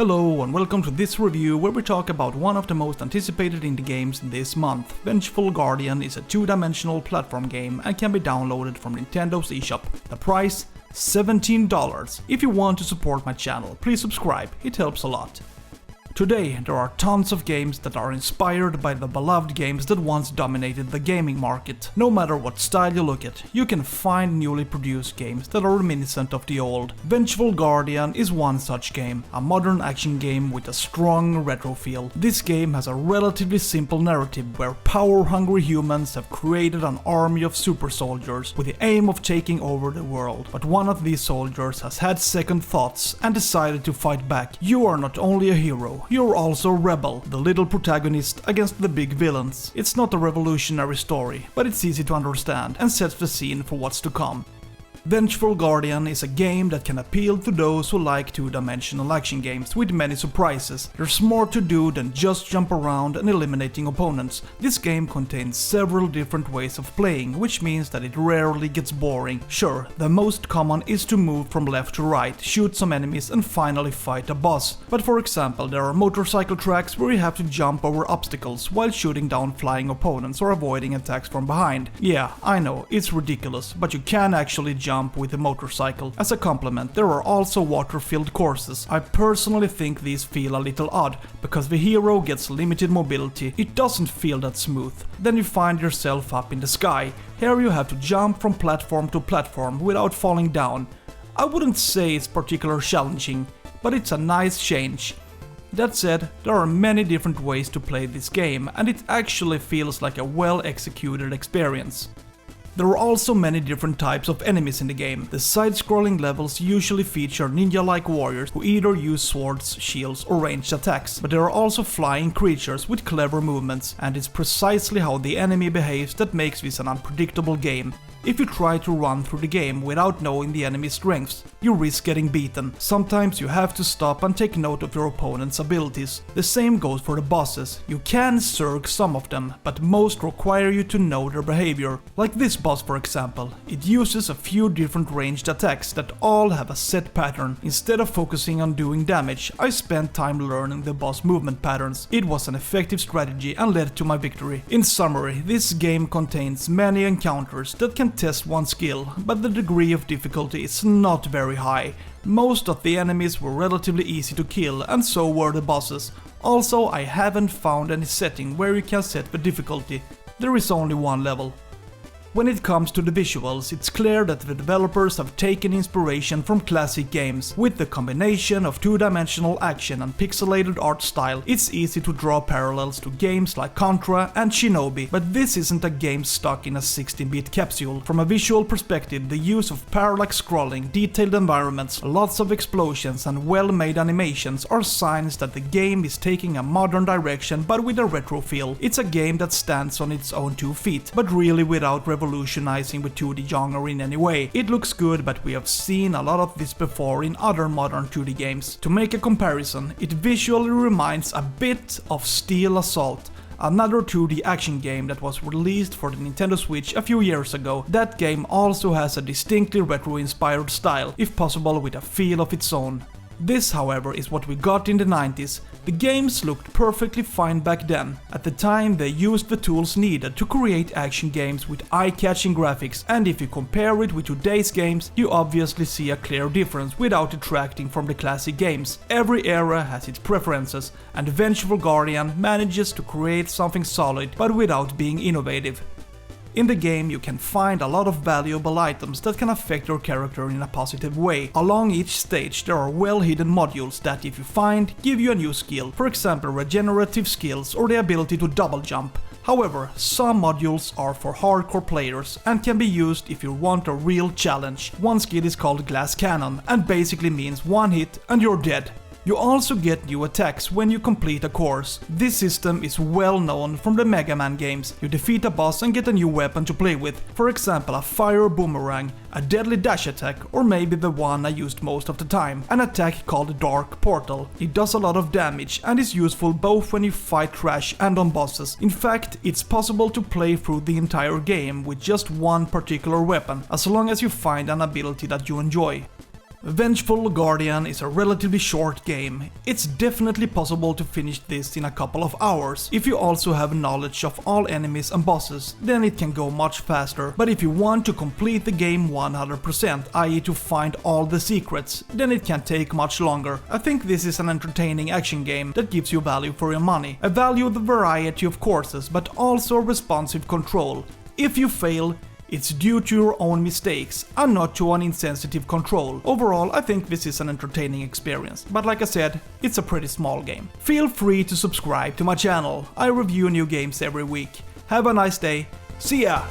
Hello and welcome to this review where we talk about one of the most anticipated indie games this month. Vengeful Guardian is a two-dimensional platform game and can be downloaded from Nintendo's eShop. The price? $17. If you want to support my channel, please subscribe, it helps a lot. Today, there are tons of games that are inspired by the beloved games that once dominated the gaming market. No matter what style you look at, you can find newly produced games that are reminiscent of the old. Vengeful Guardian is one such game, a modern action game with a strong retro feel. This game has a relatively simple narrative where power-hungry humans have created an army of super soldiers with the aim of taking over the world. But one of these soldiers has had second thoughts and decided to fight back. You are not only a hero, you're also a rebel, the little protagonist against the big villains. It's not a revolutionary story, but it's easy to understand and sets the scene for what's to come. Vengeful Guardian is a game that can appeal to those who like two-dimensional action games with many surprises. There's more to do than just jump around and eliminating opponents. This game contains several different ways of playing, which means that it rarely gets boring. Sure, the most common is to move from left to right, shoot some enemies and finally fight a boss. But for example, there are motorcycle tracks where you have to jump over obstacles while shooting down flying opponents or avoiding attacks from behind. Yeah, I know, it's ridiculous, but you can actually jump with a motorcycle. As a complement, there are also water-filled courses. I personally think these feel a little odd, because the hero gets limited mobility. It doesn't feel that smooth. Then you find yourself up in the sky. Here you have to jump from platform to platform without falling down. I wouldn't say it's particularly challenging, but it's a nice change. That said, there are many different ways to play this game, and it actually feels like a well-executed experience. There are also many different types of enemies in the game. The side-scrolling levels usually feature ninja-like warriors who either use swords, shields or ranged attacks, but there are also flying creatures with clever movements, and it's precisely how the enemy behaves that makes this an unpredictable game. If you try to run through the game without knowing the enemy's strengths, you risk getting beaten. Sometimes you have to stop and take note of your opponent's abilities. The same goes for the bosses. You can zerg some of them, but most require you to know their behavior. Like this boss for example, it uses a few different ranged attacks that all have a set pattern. Instead of focusing on doing damage, I spent time learning the boss movement patterns. It was an effective strategy and led to my victory. In summary, this game contains many encounters that can test one's skill, but the degree of difficulty is not very high. Most of the enemies were relatively easy to kill, and so were the bosses. Also, I haven't found any setting where you can set the difficulty. There is only one level. When it comes to the visuals, it's clear that the developers have taken inspiration from classic games. With the combination of two-dimensional action and pixelated art style, it's easy to draw parallels to games like Contra and Shinobi, but this isn't a game stuck in a 16-bit capsule. From a visual perspective, the use of parallax scrolling, detailed environments, lots of explosions and well-made animations are signs that the game is taking a modern direction but with a retro feel. It's a game that stands on its own 2 feet, but really without revolutionizing the 2D genre in any way. It looks good, but we have seen a lot of this before in other modern 2D games. To make a comparison, it visually reminds a bit of Steel Assault, another 2D action game that was released for the Nintendo Switch a few years ago. That game also has a distinctly retro-inspired style, if possible with a feel of its own. This, however, is what we got in the 90s. The games looked perfectly fine back then. At the time, they used the tools needed to create action games with eye-catching graphics, and if you compare it with today's games, you obviously see a clear difference without detracting from the classic games. Every era has its preferences, and Vengeful Guardian manages to create something solid, but without being innovative. In the game, you can find a lot of valuable items that can affect your character in a positive way. Along each stage, there are well-hidden modules that, if you find, give you a new skill, for example regenerative skills or the ability to double jump. However, some modules are for hardcore players and can be used if you want a real challenge. One skill is called Glass Cannon and basically means one hit and you're dead. You also get new attacks when you complete a course. This system is well known from the Mega Man games. You defeat a boss and get a new weapon to play with. For example, a fire boomerang, a deadly dash attack, or maybe the one I used most of the time, an attack called Dark Portal. It does a lot of damage and is useful both when you fight trash and on bosses. In fact, it's possible to play through the entire game with just one particular weapon, as long as you find an ability that you enjoy. Vengeful Guardian is a relatively short game. It's definitely possible to finish this in a couple of hours. If you also have knowledge of all enemies and bosses, then it can go much faster. But if you want to complete the game 100%, i.e. to find all the secrets, then it can take much longer. I think this is an entertaining action game that gives you value for your money. I value the variety of courses, but also responsive control. If you fail, it's due to your own mistakes and not to an insensitive control. Overall, I think this is an entertaining experience, but like I said, it's a pretty small game. Feel free to subscribe to my channel. I review new games every week. Have a nice day. See ya!